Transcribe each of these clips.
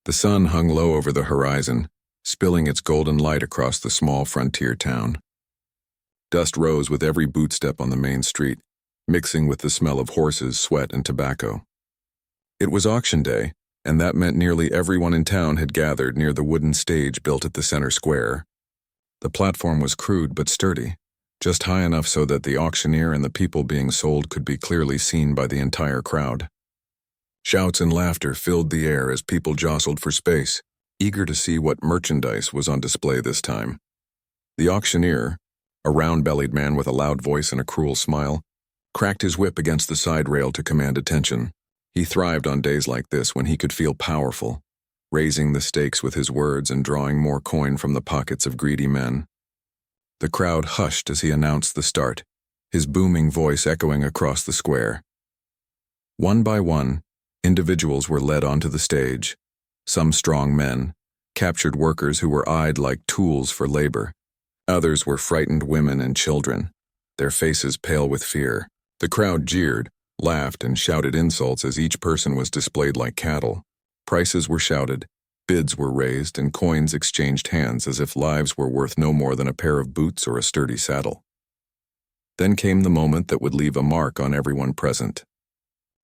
The sun hung low over the horizon, spilling its golden light across the small frontier town. Dust rose with every bootstep on the main street, mixing with the smell of horses, sweat, and tobacco. It was auction day, and that meant nearly everyone in town had gathered near the wooden stage built at the center square. The platform was crude but sturdy, just high enough so that the auctioneer and the people being sold could be clearly seen by the entire crowd. Shouts and laughter filled the air as people jostled for space, eager to see what merchandise was on display this time. The auctioneer, a round-bellied man with a loud voice and a cruel smile, cracked his whip against the side rail to command attention. He thrived on days like this when he could feel powerful, raising the stakes with his words and drawing more coin from the pockets of greedy men. The crowd hushed as he announced the start, his booming voice echoing across the square. One by one, individuals were led onto the stage, some strong men, captured workers who were eyed like tools for labor. Others were frightened women and children, their faces pale with fear. The crowd jeered, laughed, and shouted insults as each person was displayed like cattle. Prices were shouted, bids were raised, and coins exchanged hands as if lives were worth no more than a pair of boots or a sturdy saddle. Then came the moment that would leave a mark on everyone present.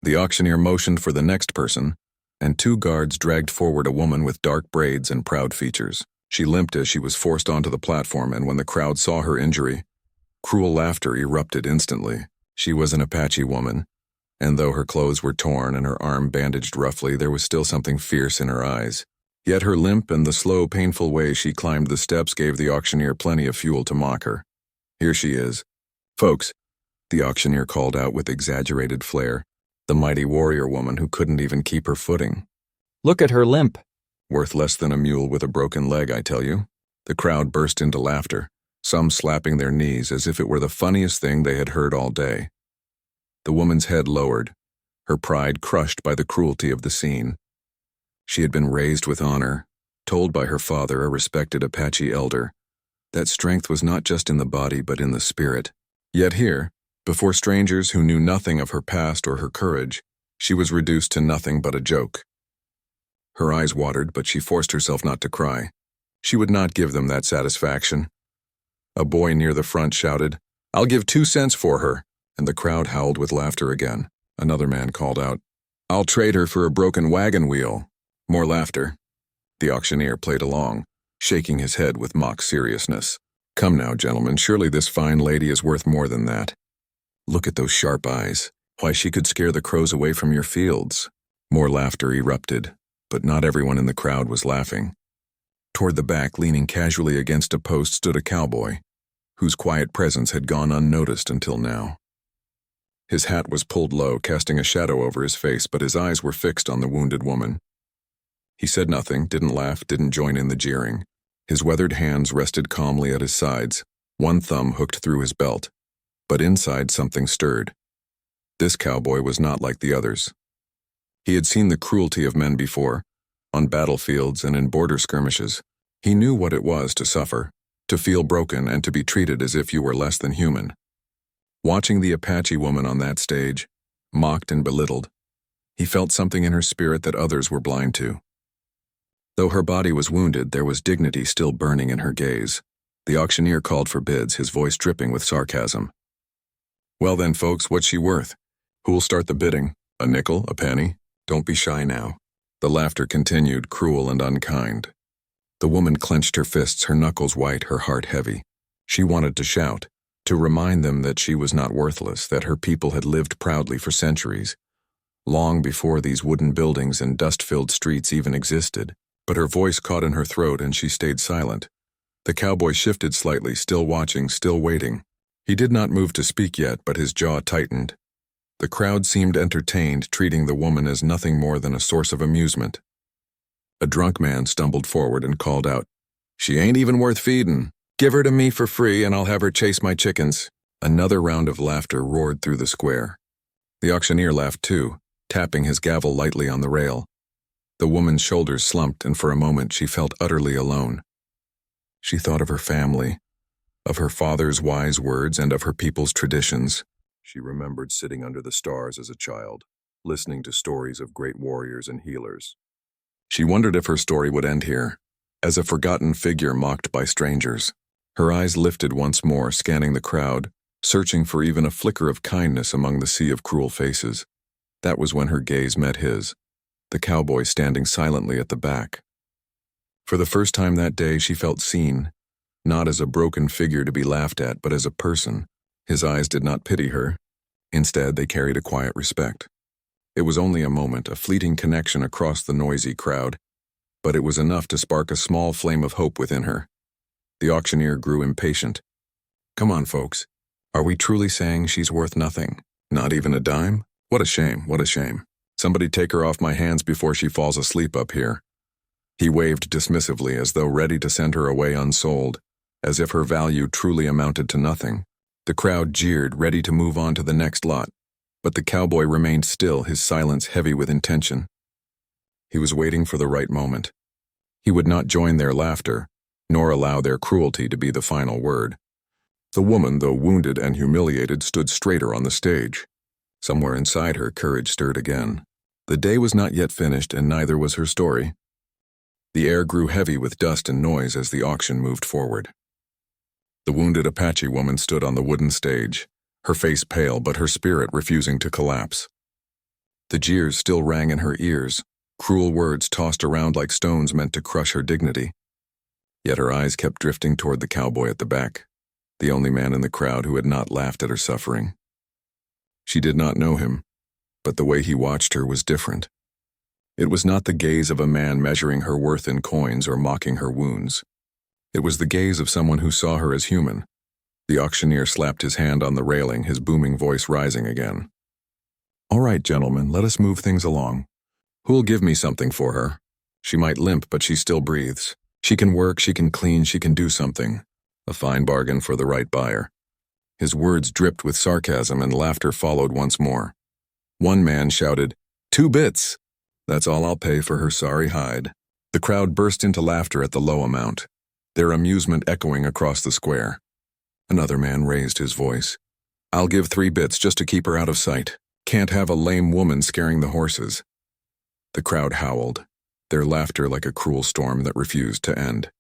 The auctioneer motioned for the next person, and two guards dragged forward a woman with dark braids and proud features. She limped as she was forced onto the platform, and when the crowd saw her injury, cruel laughter erupted instantly. She was an Apache woman, and though her clothes were torn and her arm bandaged roughly, there was still something fierce in her eyes. Yet her limp and the slow, painful way she climbed the steps gave the auctioneer plenty of fuel to mock her. "Here she is. Folks," the auctioneer called out with exaggerated flair, the mighty warrior woman who couldn't even keep her footing. "Look at her limp." "Worth less than a mule with a broken leg, I tell you." The crowd burst into laughter, some slapping their knees as if it were the funniest thing they had heard all day. The woman's head lowered, her pride crushed by the cruelty of the scene. She had been raised with honor, told by her father, a respected Apache elder, that strength was not just in the body but in the spirit. Yet here, before strangers who knew nothing of her past or her courage, she was reduced to nothing but a joke. Her eyes watered, but she forced herself not to cry. She would not give them that satisfaction. A boy near the front shouted, "I'll give 2 cents for her," and the crowd howled with laughter again. Another man called out, "I'll trade her for a broken wagon wheel." More laughter. The auctioneer played along, shaking his head with mock seriousness. "Come now, gentlemen, surely this fine lady is worth more than that. Look at those sharp eyes. Why, she could scare the crows away from your fields." More laughter erupted, but not everyone in the crowd was laughing. Toward the back, leaning casually against a post, stood a cowboy, whose quiet presence had gone unnoticed until now. His hat was pulled low, casting a shadow over his face, but his eyes were fixed on the wounded woman. He said nothing, didn't laugh, didn't join in the jeering. His weathered hands rested calmly at his sides, one thumb hooked through his belt. But inside something stirred. This cowboy was not like the others. He had seen the cruelty of men before, on battlefields and in border skirmishes. He knew what it was to suffer, to feel broken, and to be treated as if you were less than human. Watching the Apache woman on that stage, mocked and belittled, he felt something in her spirit that others were blind to. Though her body was wounded, there was dignity still burning in her gaze. The auctioneer called for bids, his voice dripping with sarcasm. "Well then, folks, what's she worth? Who'll start the bidding? A nickel? A penny? Don't be shy now." The laughter continued, cruel and unkind. The woman clenched her fists, her knuckles white, her heart heavy. She wanted to shout, to remind them that she was not worthless, that her people had lived proudly for centuries, long before these wooden buildings and dust-filled streets even existed. But her voice caught in her throat and she stayed silent. The cowboy shifted slightly, still watching, still waiting. He did not move to speak yet, but his jaw tightened. The crowd seemed entertained, treating the woman as nothing more than a source of amusement. A drunk man stumbled forward and called out, "She ain't even worth feeding. Give her to me for free and I'll have her chase my chickens." Another round of laughter roared through the square. The auctioneer laughed too, tapping his gavel lightly on the rail. The woman's shoulders slumped, and for a moment she felt utterly alone. She thought of her family, of her father's wise words, and of her people's traditions. She remembered sitting under the stars as a child, listening to stories of great warriors and healers. She wondered if her story would end here, as a forgotten figure mocked by strangers. Her eyes lifted once more, scanning the crowd, searching for even a flicker of kindness among the sea of cruel faces. That was when her gaze met his, the cowboy standing silently at the back. For the first time that day, she felt seen, not as a broken figure to be laughed at, but as a person. His eyes did not pity her. Instead, they carried a quiet respect. It was only a moment, a fleeting connection across the noisy crowd, but it was enough to spark a small flame of hope within her. The auctioneer grew impatient. Come on, folks. Are we truly saying she's worth nothing? Not even a dime? What a shame, what a shame. Somebody take her off my hands before she falls asleep up here. He waved dismissively as though ready to send her away unsold, as if her value truly amounted to nothing. The crowd jeered, ready to move on to the next lot, but the cowboy remained still, his silence heavy with intention. He was waiting for the right moment. He would not join their laughter, nor allow their cruelty to be the final word. The woman, though wounded and humiliated, stood straighter on the stage. Somewhere inside her, courage stirred again. The day was not yet finished, and neither was her story. The air grew heavy with dust and noise as the auction moved forward. The wounded Apache woman stood on the wooden stage, her face pale but her spirit refusing to collapse. The jeers still rang in her ears, cruel words tossed around like stones meant to crush her dignity. Yet her eyes kept drifting toward the cowboy at the back, the only man in the crowd who had not laughed at her suffering. She did not know him, but the way he watched her was different. It was not the gaze of a man measuring her worth in coins or mocking her wounds. It was the gaze of someone who saw her as human. The auctioneer slapped his hand on the railing, his booming voice rising again. All right, gentlemen, let us move things along. Who'll give me something for her? She might limp, but she still breathes. She can work, she can clean, she can do something. A fine bargain for the right buyer. His words dripped with sarcasm and laughter followed once more. One man shouted, 2 bits! That's all I'll pay for her sorry hide. The crowd burst into laughter at the low amount, their amusement echoing across the square. Another man raised his voice. I'll give 3 bits just to keep her out of sight. Can't have a lame woman scaring the horses. The crowd howled, their laughter like a cruel storm that refused to end.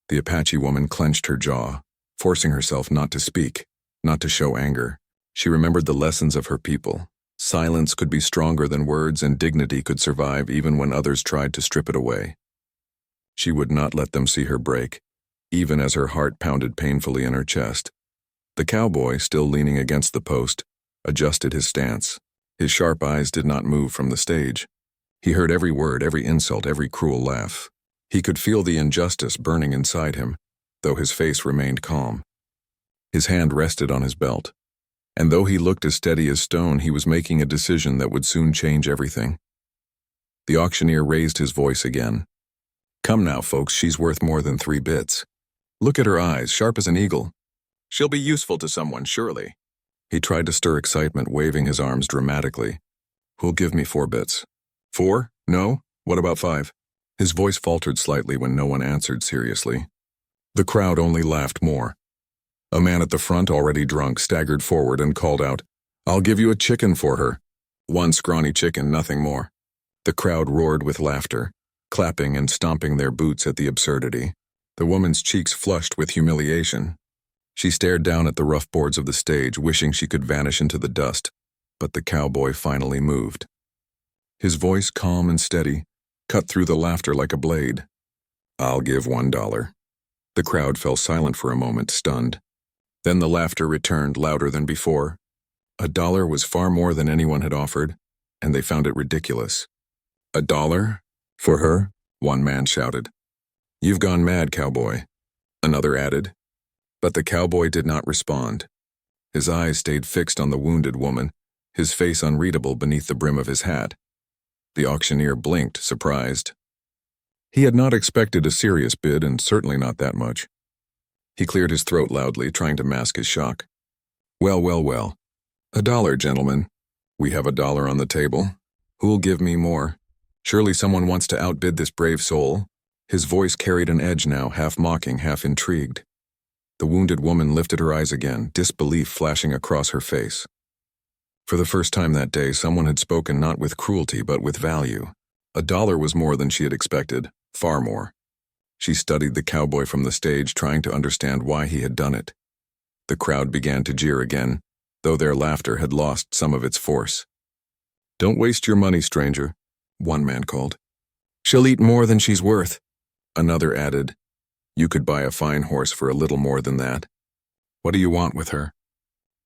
The Apache woman clenched her jaw, forcing herself not to speak, not to show anger. She remembered the lessons of her people. Silence could be stronger than words, and dignity could survive even when others tried to strip it away. She would not let them see her break, even as her heart pounded painfully in her chest. The cowboy, still leaning against the post, adjusted his stance. His sharp eyes did not move from the stage. He heard every word, every insult, every cruel laugh. He could feel the injustice burning inside him, though his face remained calm. His hand rested on his belt, and though he looked as steady as stone, he was making a decision that would soon change everything. The auctioneer raised his voice again. Come now, folks, she's worth more than 3 bits. Look at her eyes, sharp as an eagle. She'll be useful to someone, surely. He tried to stir excitement, waving his arms dramatically. Who'll give me 4 bits? 4? No? What about 5? His voice faltered slightly when no one answered seriously. The crowd only laughed more. A man at the front, already drunk, staggered forward and called out, I'll give you a chicken for her. 1 scrawny chicken, nothing more. The crowd roared with laughter, clapping and stomping their boots at the absurdity. The woman's cheeks flushed with humiliation. She stared down at the rough boards of the stage, wishing she could vanish into the dust, but the cowboy finally moved. His voice, calm and steady, cut through the laughter like a blade. I'll give $1. The crowd fell silent for a moment, stunned. Then the laughter returned, louder than before. $1 was far more than anyone had offered, and they found it ridiculous. $1? For her? One man shouted. You've gone mad, cowboy, another added. But the cowboy did not respond. His eyes stayed fixed on the wounded woman, his face unreadable beneath the brim of his hat. The auctioneer blinked, surprised. He had not expected a serious bid, and certainly not that much. He cleared his throat loudly, trying to mask his shock. Well. $1, gentlemen. We have $1 on the table. Who'll give me more? Surely someone wants to outbid this brave soul. His voice carried an edge now, half mocking, half intrigued. The wounded woman lifted her eyes again, disbelief flashing across her face. For the first time that day, someone had spoken not with cruelty but with value. $1 was more than she had expected, far more. She studied the cowboy from the stage, trying to understand why he had done it. The crowd began to jeer again, though their laughter had lost some of its force. "Don't waste your money, stranger," one man called. "She'll eat more than she's worth," another added. "You could buy a fine horse for a little more than that. What do you want with her?"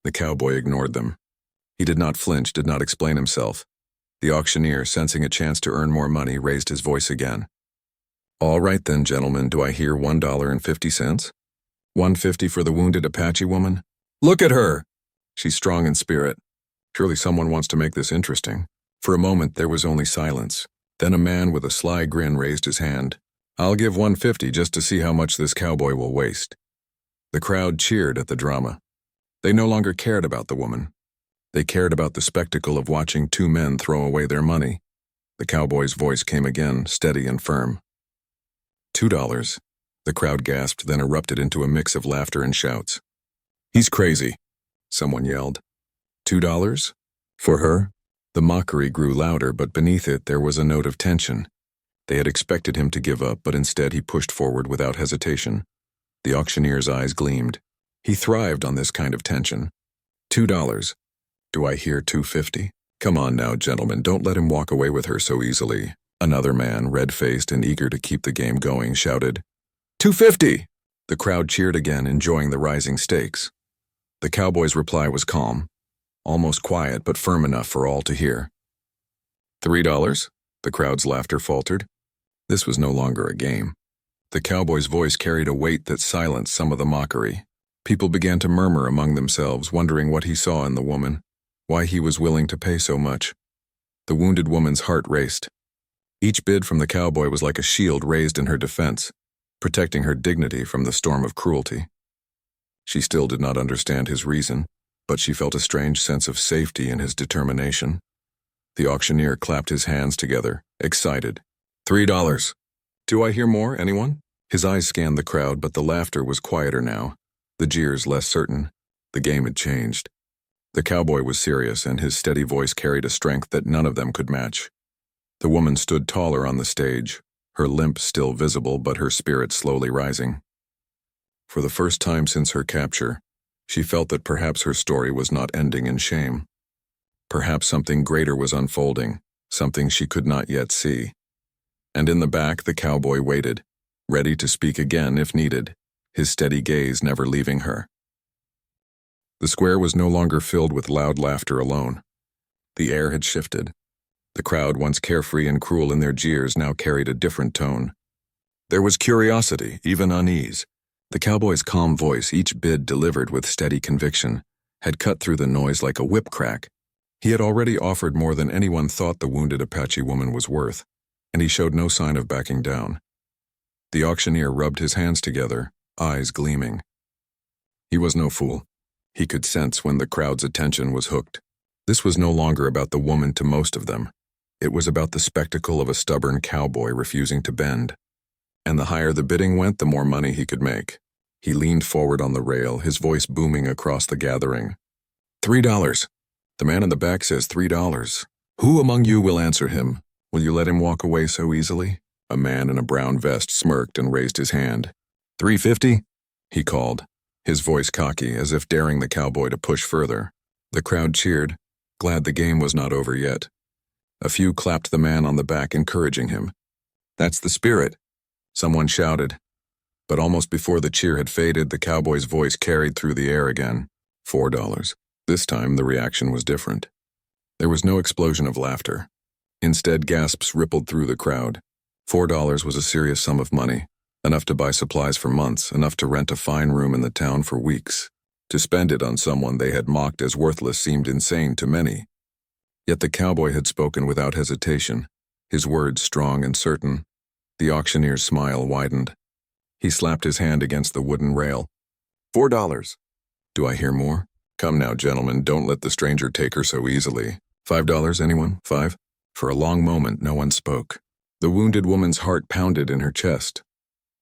The cowboy ignored them. He did not flinch, did not explain himself. The auctioneer, sensing a chance to earn more money, raised his voice again. "All right then, gentlemen, do I hear $1.50? $1.50 for the wounded Apache woman? Look at her! She's strong in spirit. Surely someone wants to make this interesting." For a moment there was only silence. Then a man with a sly grin raised his hand. "I'll give $1.50 just to see how much this cowboy will waste." The crowd cheered at the drama. They no longer cared about the woman. They cared about the spectacle of watching two men throw away their money. The cowboy's voice came again, steady and firm. $2. The crowd gasped, then erupted into a mix of laughter and shouts. "He's crazy," someone yelled. $2? For her? The mockery grew louder, but beneath it there was a note of tension. They had expected him to give up, but instead he pushed forward without hesitation. The auctioneer's eyes gleamed. He thrived on this kind of tension. $2. Do I hear $2.50? Come on now, gentlemen, don't let him walk away with her so easily. Another man, red-faced and eager to keep the game going, shouted, $2.50! The crowd cheered again, enjoying the rising stakes. The cowboy's reply was calm, almost quiet, but firm enough for all to hear. $3? The crowd's laughter faltered. This was no longer a game. The cowboy's voice carried a weight that silenced some of the mockery. People began to murmur among themselves, wondering what he saw in the woman, why he was willing to pay so much. The wounded woman's heart raced. Each bid from the cowboy was like a shield raised in her defense, protecting her dignity from the storm of cruelty. She still did not understand his reason, but she felt a strange sense of safety in his determination. The auctioneer clapped his hands together, excited. $3. Do I hear more, anyone? His eyes scanned the crowd, but the laughter was quieter now, the jeers less certain. The game had changed. The cowboy was serious, and his steady voice carried a strength that none of them could match. The woman stood taller on the stage, her limp still visible, but her spirit slowly rising. For the first time since her capture, she felt that perhaps her story was not ending in shame. Perhaps something greater was unfolding, something she could not yet see. And in the back, the cowboy waited, ready to speak again if needed, his steady gaze never leaving her. The square was no longer filled with loud laughter alone. The air had shifted. The crowd, once carefree and cruel in their jeers, now carried a different tone. There was curiosity, even unease. The cowboy's calm voice, each bid delivered with steady conviction, had cut through the noise like a whip crack. He had already offered more than anyone thought the wounded Apache woman was worth, and he showed no sign of backing down. The auctioneer rubbed his hands together, eyes gleaming. He was no fool. He could sense when the crowd's attention was hooked. This was no longer about the woman to most of them. It was about the spectacle of a stubborn cowboy refusing to bend. And the higher the bidding went, the more money he could make. He leaned forward on the rail, his voice booming across the gathering. $3. The man in the back says $3. Who among you will answer him? Will you let him walk away so easily? A man in a brown vest smirked and raised his hand. $3.50? He called, his voice cocky, as if daring the cowboy to push further. The crowd cheered, glad the game was not over yet. A few clapped the man on the back, encouraging him. That's the spirit, someone shouted. But almost before the cheer had faded, the cowboy's voice carried through the air again. $4. This time the reaction was different. There was no explosion of laughter. Instead, gasps rippled through the crowd. $4 was a serious sum of money, enough to buy supplies for months, enough to rent a fine room in the town for weeks. To spend it on someone they had mocked as worthless seemed insane to many. Yet the cowboy had spoken without hesitation, his words strong and certain. The auctioneer's smile widened. He slapped his hand against the wooden rail. $4. Do I hear more? Come now, gentlemen, don't let the stranger take her so easily. $5, anyone? 5? For a long moment, no one spoke. The wounded woman's heart pounded in her chest.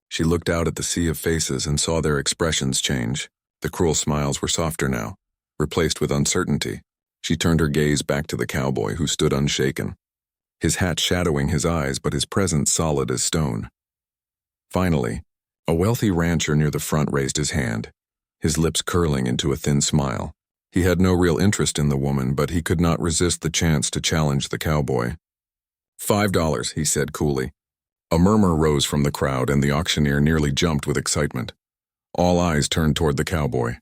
She looked out at the sea of faces and saw their expressions change. The cruel smiles were softer now, replaced with uncertainty. She turned her gaze back to the cowboy, who stood unshaken. his hat shadowing his eyes but his presence solid as stone. Finally, a wealthy rancher near the front raised his hand, his lips curling into a thin smile. He had no real interest in the woman, but he could not resist the chance to challenge the cowboy. $5, he said coolly. A murmur rose from the crowd, and the auctioneer nearly jumped with excitement. All eyes turned toward the cowboy.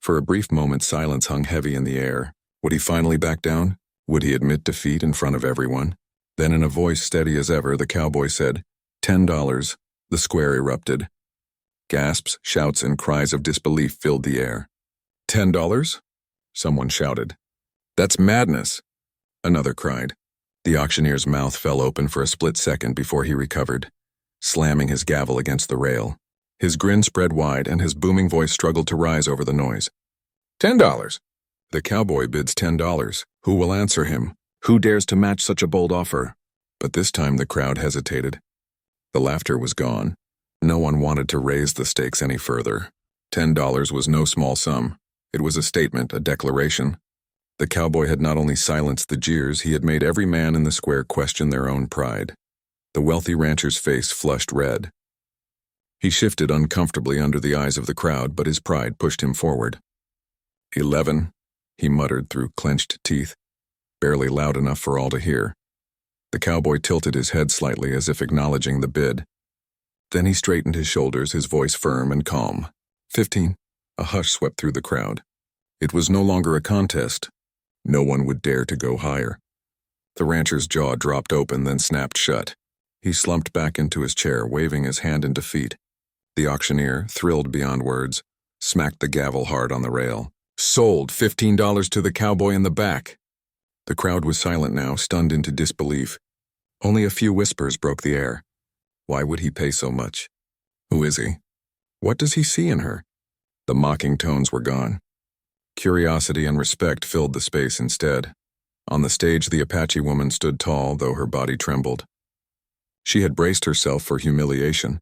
For a brief moment, silence hung heavy in the air. Would he finally back down? Would he admit defeat in front of everyone? Then, in a voice steady as ever, the cowboy said, $10. The square erupted. Gasps, shouts, and cries of disbelief filled the air. $10? Someone shouted. That's madness, another cried. The auctioneer's mouth fell open for a split second before he recovered, slamming his gavel against the rail. His grin spread wide, and his booming voice struggled to rise over the noise. $10. The cowboy bids $10. Who will answer him? Who dares to match such a bold offer? But this time the crowd hesitated. The laughter was gone. No one wanted to raise the stakes any further. $10 was no small sum. It was a statement, a declaration. The cowboy had not only silenced the jeers, he had made every man in the square question their own pride. The wealthy rancher's face flushed red. He shifted uncomfortably under the eyes of the crowd, but his pride pushed him forward. 11, he muttered through clenched teeth, barely loud enough for all to hear. The cowboy tilted his head slightly as if acknowledging the bid. Then he straightened his shoulders, his voice firm and calm. 15. A hush swept through the crowd. It was no longer a contest. No one would dare to go higher. The rancher's jaw dropped open, then snapped shut. He slumped back into his chair, waving his hand in defeat. The auctioneer, thrilled beyond words, smacked the gavel hard on the rail. Sold, $15 to the cowboy in the back. The crowd was silent now, stunned into disbelief. Only a few whispers broke the air. Why would he pay so much? Who is he? What does he see in her? The mocking tones were gone. Curiosity and respect filled the space instead. On the stage, the Apache woman stood tall, though her body trembled. She had braced herself for humiliation,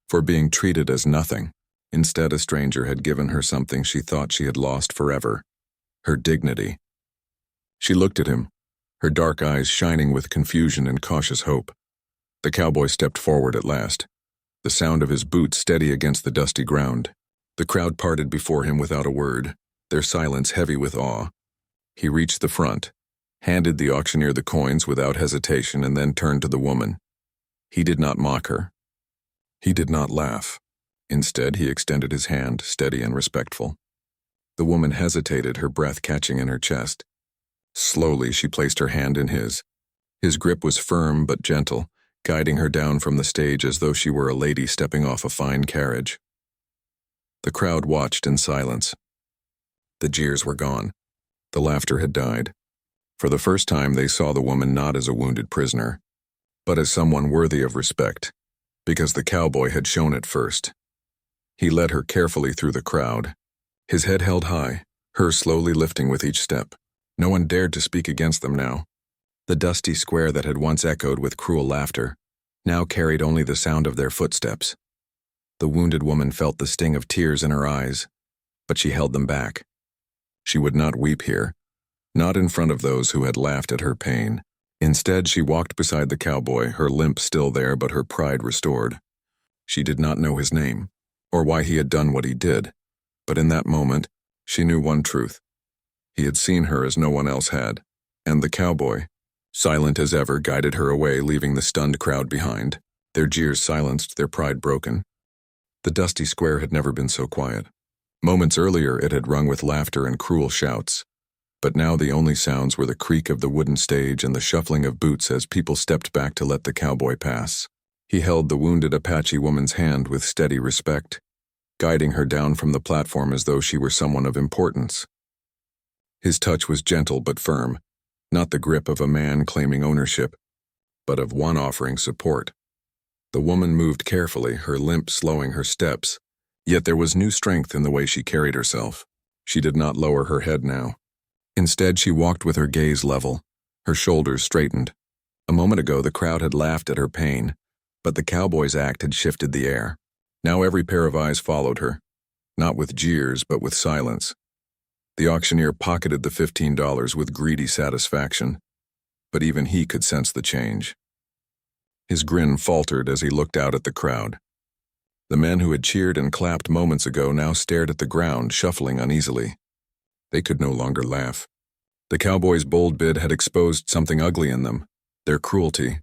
for being treated as nothing. Instead, a stranger had given her something she thought she had lost forever: her dignity. She looked at him, her dark eyes shining with confusion and cautious hope. The cowboy stepped forward at last, the sound of his boots steady against the dusty ground. The crowd parted before him without a word, their silence heavy with awe. He reached the front, handed the auctioneer the coins without hesitation, and then turned to the woman. He did not mock her. He did not laugh. Instead, he extended his hand, steady and respectful. The woman hesitated, her breath catching in her chest. Slowly, she placed her hand in his. His grip was firm but gentle, guiding her down from the stage as though she were a lady stepping off a fine carriage. The crowd watched in silence. The jeers were gone. The laughter had died. For the first time, they saw the woman not as a wounded prisoner, but as someone worthy of respect, because the cowboy had shown it first. He led her carefully through the crowd, his head held high, hers slowly lifting with each step. No one dared to speak against them now. The dusty square that had once echoed with cruel laughter now carried only the sound of their footsteps. The wounded woman felt the sting of tears in her eyes, but she held them back. She would not weep here, not in front of those who had laughed at her pain. Instead, she walked beside the cowboy, her limp still there but her pride restored. She did not know his name, or why he had done what he did, but in that moment, she knew one truth. He had seen her as no one else had, and the cowboy, silent as ever, guided her away, leaving the stunned crowd behind, their jeers silenced, their pride broken. The dusty square had never been so quiet. Moments earlier, it had rung with laughter and cruel shouts, but now the only sounds were the creak of the wooden stage and the shuffling of boots as people stepped back to let the cowboy pass. He held the wounded Apache woman's hand with steady respect, guiding her down from the platform as though she were someone of importance. His touch was gentle but firm, not the grip of a man claiming ownership, but of one offering support. The woman moved carefully, her limp slowing her steps, yet there was new strength in the way she carried herself. She did not lower her head now. Instead, she walked with her gaze level, her shoulders straightened. A moment ago, the crowd had laughed at her pain, but the cowboy's act had shifted the air. Now every pair of eyes followed her, not with jeers but with silence. The auctioneer pocketed the $15 with greedy satisfaction. but even he could sense the change. His grin faltered as he looked out at the crowd. The men who had cheered and clapped moments ago now stared at the ground, shuffling uneasily. They could no longer laugh. The cowboys' bold bid had exposed something ugly in them, their cruelty,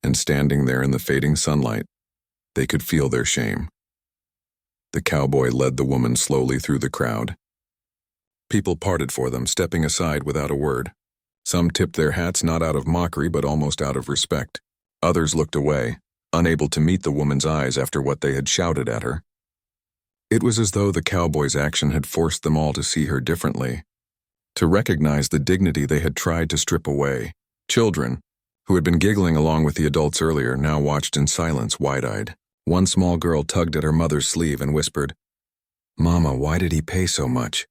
and standing there in the fading sunlight, they could feel their shame. The cowboy led the woman slowly through the crowd. People parted for them, stepping aside without a word. Some tipped their hats not out of mockery but almost out of respect. Others looked away, unable to meet the woman's eyes after what they had shouted at her. It was as though the cowboy's action had forced them all to see her differently, to recognize the dignity they had tried to strip away. Children, who had been giggling along with the adults earlier, now watched in silence, wide-eyed. One small girl tugged at her mother's sleeve and whispered, "Mama, why did he pay so much?"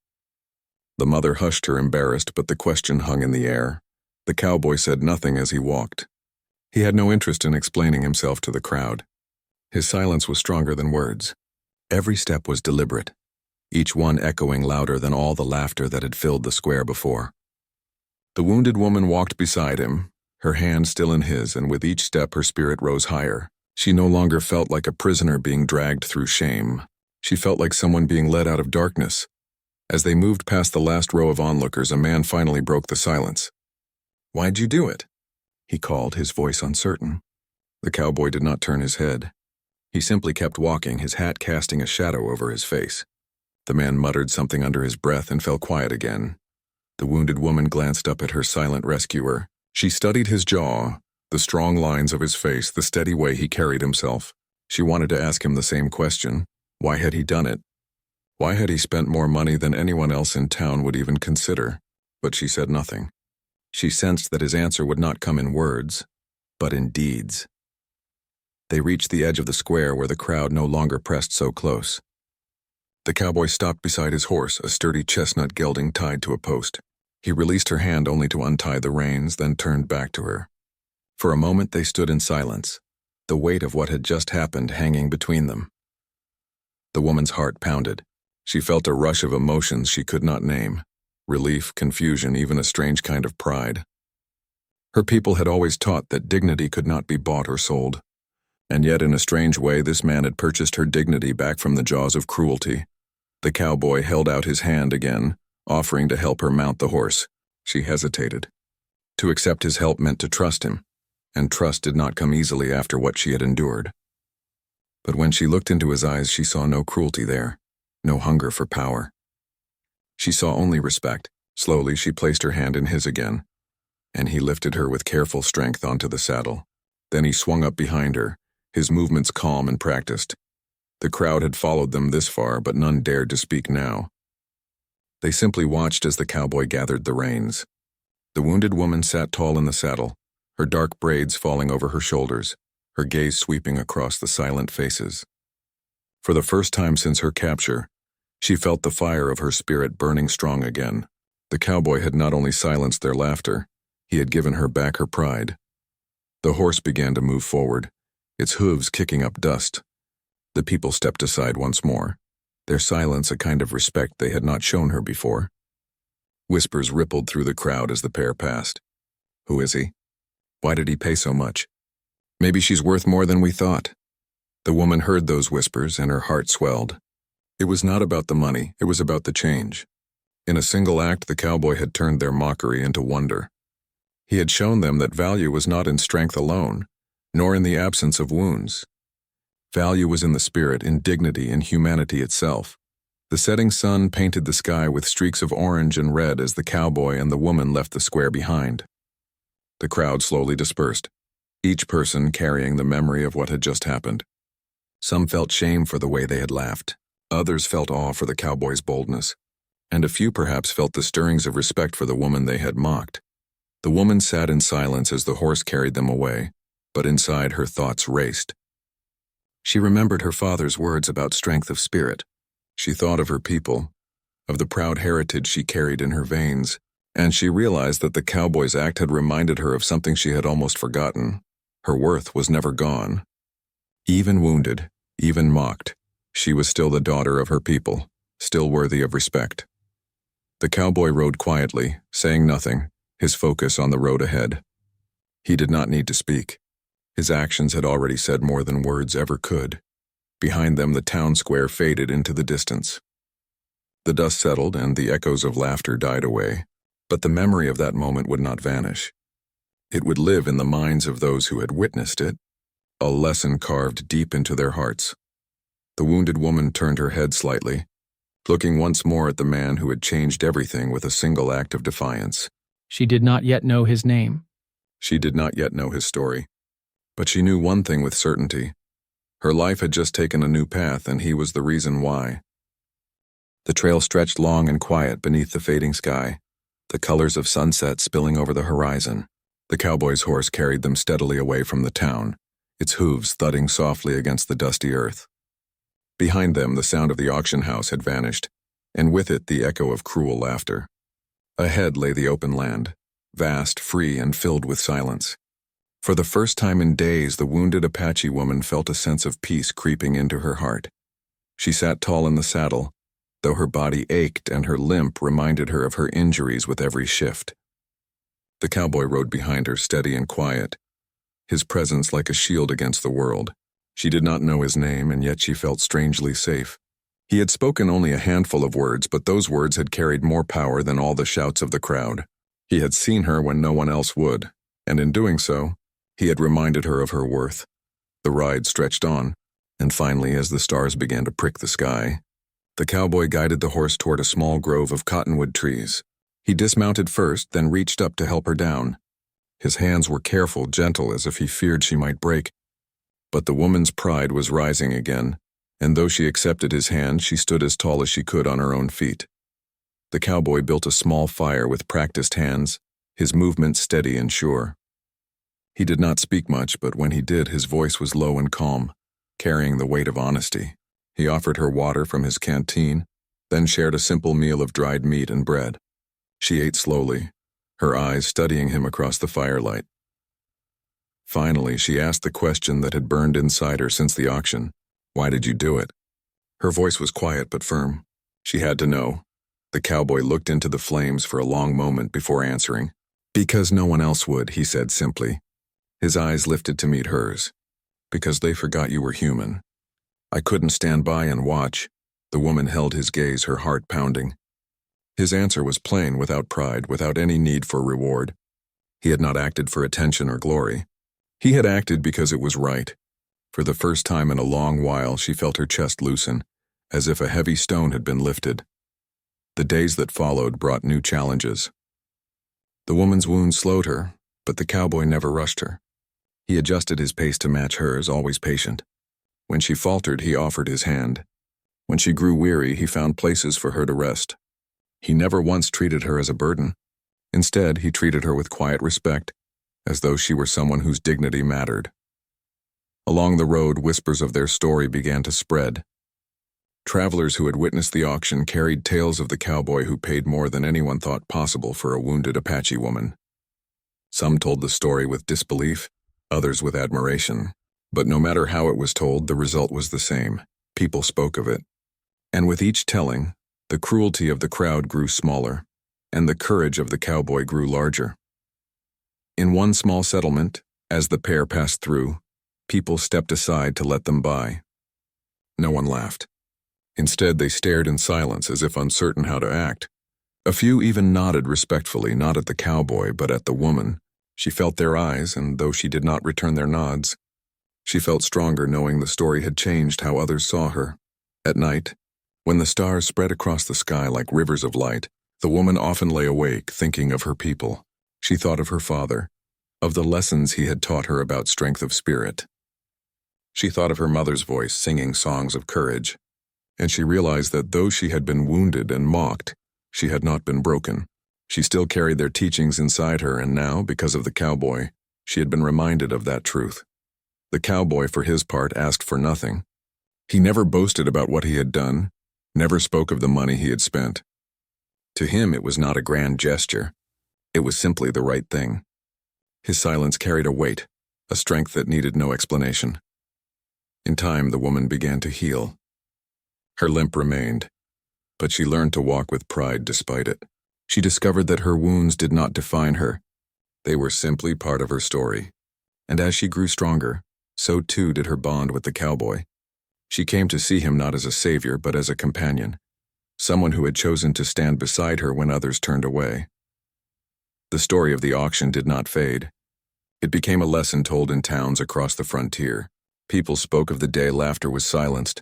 The mother hushed her, embarrassed, but the question hung in the air. The cowboy said nothing as he walked. He had no interest in explaining himself to the crowd. His silence was stronger than words. Every step was deliberate, each one echoing louder than all the laughter that had filled the square before. The wounded woman walked beside him, her hand still in his, and with each step her spirit rose higher. She no longer felt like a prisoner being dragged through shame. She felt like someone being led out of darkness. As they moved past the last row of onlookers, a man finally broke the silence. "Why'd you do it?" he called, his voice uncertain. The cowboy did not turn his head. He simply kept walking, his hat casting a shadow over his face. The man muttered something under his breath and fell quiet again. The wounded woman glanced up at her silent rescuer. She studied his jaw, the strong lines of his face, the steady way he carried himself. She wanted to ask him the same question. Why had he done it? Why had he spent more money than anyone else in town would even consider? But she said nothing. She sensed that his answer would not come in words, but in deeds. They reached the edge of the square where the crowd no longer pressed so close. The cowboy stopped beside his horse, a sturdy chestnut gelding tied to a post. He released her hand only to untie the reins, then turned back to her. For a moment they stood in silence, the weight of what had just happened hanging between them. The woman's heart pounded. She felt a rush of emotions she could not name. Relief, confusion, even a strange kind of pride. Her people had always taught that dignity could not be bought or sold. And yet, in a strange way, this man had purchased her dignity back from the jaws of cruelty. The cowboy held out his hand again, offering to help her mount the horse. She hesitated. To accept his help meant to trust him, and trust did not come easily after what she had endured. But when she looked into his eyes, she saw no cruelty there, no hunger for power. She saw only respect. Slowly, she placed her hand in his again, and he lifted her with careful strength onto the saddle. Then he swung up behind her, his movements calm and practiced. The crowd had followed them this far, but none dared to speak now. They simply watched as the cowboy gathered the reins. The wounded woman sat tall in the saddle, her dark braids falling over her shoulders, her gaze sweeping across the silent faces. For the first time since her capture, she felt the fire of her spirit burning strong again. The cowboy had not only silenced their laughter, he had given her back her pride. The horse began to move forward, its hooves kicking up dust. The people stepped aside once more, their silence a kind of respect they had not shown her before. Whispers rippled through the crowd as the pair passed. "Who is he? Why did he pay so much? Maybe she's worth more than we thought." The woman heard those whispers and her heart swelled. It was not about the money, it was about the change. In a single act, the cowboy had turned their mockery into wonder. He had shown them that value was not in strength alone, nor in the absence of wounds. Value was in the spirit, in dignity, in humanity itself. The setting sun painted the sky with streaks of orange and red as the cowboy and the woman left the square behind. The crowd slowly dispersed, each person carrying the memory of what had just happened. Some felt shame for the way they had laughed. Others felt awe for the cowboy's boldness, and a few perhaps felt the stirrings of respect for the woman they had mocked. The woman sat in silence as the horse carried them away, but inside her thoughts raced. She remembered her father's words about strength of spirit. She thought of her people, of the proud heritage she carried in her veins, and she realized that the cowboy's act had reminded her of something she had almost forgotten. Her worth was never gone. Even wounded, even mocked, she was still the daughter of her people, still worthy of respect. The cowboy rode quietly, saying nothing, his focus on the road ahead. He did not need to speak. His actions had already said more than words ever could. Behind them, the town square faded into the distance. The dust settled and the echoes of laughter died away, but the memory of that moment would not vanish. It would live in the minds of those who had witnessed it, a lesson carved deep into their hearts. The wounded woman turned her head slightly, looking once more at the man who had changed everything with a single act of defiance. She did not yet know his name. She did not yet know his story. But she knew one thing with certainty. Her life had just taken a new path, and he was the reason why. The trail stretched long and quiet beneath the fading sky, the colors of sunset spilling over the horizon. The cowboy's horse carried them steadily away from the town, its hooves thudding softly against the dusty earth. Behind them, the sound of the auction house had vanished, and with it the echo of cruel laughter. Ahead lay the open land, vast, free, and filled with silence. For the first time in days, the wounded Apache woman felt a sense of peace creeping into her heart. She sat tall in the saddle, though her body ached and her limp reminded her of her injuries with every shift. The cowboy rode behind her, steady and quiet, his presence like a shield against the world. She did not know his name, and yet she felt strangely safe. He had spoken only a handful of words, but those words had carried more power than all the shouts of the crowd. He had seen her when no one else would, and in doing so, he had reminded her of her worth. The ride stretched on, and finally, as the stars began to prick the sky, the cowboy guided the horse toward a small grove of cottonwood trees. He dismounted first, then reached up to help her down. His hands were careful, gentle, as if he feared she might break. But the woman's pride was rising again, and though she accepted his hand, she stood as tall as she could on her own feet. The cowboy built a small fire with practiced hands, his movements steady and sure. He did not speak much, but when he did, his voice was low and calm, carrying the weight of honesty. He offered her water from his canteen, then shared a simple meal of dried meat and bread. She ate slowly, her eyes studying him across the firelight. Finally, she asked the question that had burned inside her since the auction. Why did you do it? Her voice was quiet but firm. She had to know. The cowboy looked into the flames for a long moment before answering. Because no one else would, he said simply. His eyes lifted to meet hers. Because they forgot you were human. I couldn't stand by and watch. The woman held his gaze, her heart pounding. His answer was plain, without pride, without any need for reward. He had not acted for attention or glory. He had acted because it was right. For the first time in a long while, she felt her chest loosen, as if a heavy stone had been lifted. The days that followed brought new challenges. The woman's wound slowed her, but the cowboy never rushed her. He adjusted his pace to match hers, always patient. When she faltered, he offered his hand. When she grew weary, he found places for her to rest. He never once treated her as a burden. Instead, he treated her with quiet respect, as though she were someone whose dignity mattered. Along the road, whispers of their story began to spread. Travelers who had witnessed the auction carried tales of the cowboy who paid more than anyone thought possible for a wounded Apache woman. Some told the story with disbelief, others with admiration. But no matter how it was told, the result was the same. People spoke of it. And with each telling, the cruelty of the crowd grew smaller, and the courage of the cowboy grew larger. In one small settlement, as the pair passed through, people stepped aside to let them by. No one laughed. Instead, they stared in silence as if uncertain how to act. A few even nodded respectfully, not at the cowboy, but at the woman. She felt their eyes, and though she did not return their nods, she felt stronger knowing the story had changed how others saw her. At night, when the stars spread across the sky like rivers of light, the woman often lay awake thinking of her people. She thought of her father, of the lessons he had taught her about strength of spirit. She thought of her mother's voice singing songs of courage, and she realized that though she had been wounded and mocked, she had not been broken. She still carried their teachings inside her, and now, because of the cowboy, she had been reminded of that truth. The cowboy, for his part, asked for nothing. He never boasted about what he had done, never spoke of the money he had spent. To him, it was not a grand gesture. It was simply the right thing. His silence carried a weight, a strength that needed no explanation. In time, the woman began to heal. Her limp remained, but she learned to walk with pride despite it. She discovered that her wounds did not define her. They were simply part of her story. And as she grew stronger, so too did her bond with the cowboy. She came to see him not as a savior but as a companion, someone who had chosen to stand beside her when others turned away. The story of the auction did not fade. It became a lesson told in towns across the frontier. People spoke of the day laughter was silenced,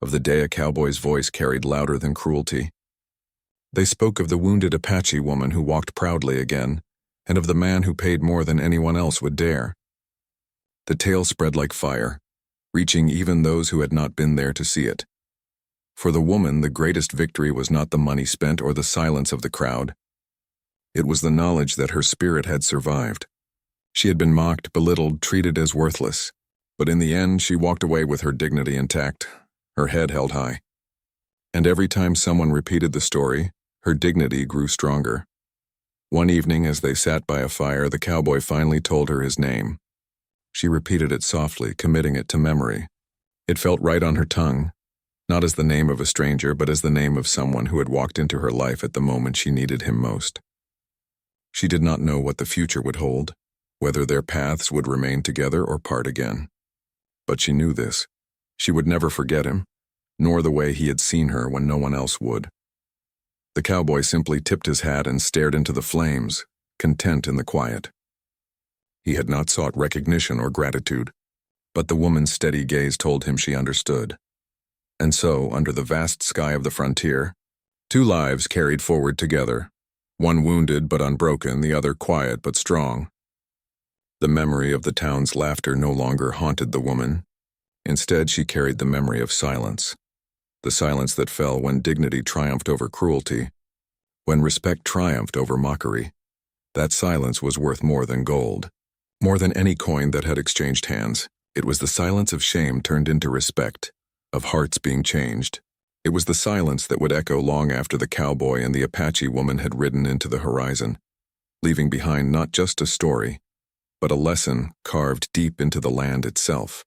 of the day a cowboy's voice carried louder than cruelty. They spoke of the wounded Apache woman who walked proudly again, and of the man who paid more than anyone else would dare. The tale spread like fire, reaching even those who had not been there to see it. For the woman, the greatest victory was not the money spent or the silence of the crowd. It was the knowledge that her spirit had survived. She had been mocked, belittled, treated as worthless, but in the end she walked away with her dignity intact, her head held high. And every time someone repeated the story, her dignity grew stronger. One evening, as they sat by a fire, the cowboy finally told her his name. She repeated it softly, committing it to memory. It felt right on her tongue, not as the name of a stranger, but as the name of someone who had walked into her life at the moment she needed him most. She did not know what the future would hold, whether their paths would remain together or part again. But she knew this. She would never forget him, nor the way he had seen her when no one else would. The cowboy simply tipped his hat and stared into the flames, content in the quiet. He had not sought recognition or gratitude, but the woman's steady gaze told him she understood. And so, under the vast sky of the frontier, two lives carried forward together, one wounded but unbroken, the other quiet but strong. The memory of the town's laughter no longer haunted the woman. Instead, she carried the memory of silence. The silence that fell when dignity triumphed over cruelty, when respect triumphed over mockery. That silence was worth more than gold, more than any coin that had exchanged hands. It was the silence of shame turned into respect, of hearts being changed. It was the silence that would echo long after the cowboy and the Apache woman had ridden into the horizon, leaving behind not just a story, but a lesson carved deep into the land itself.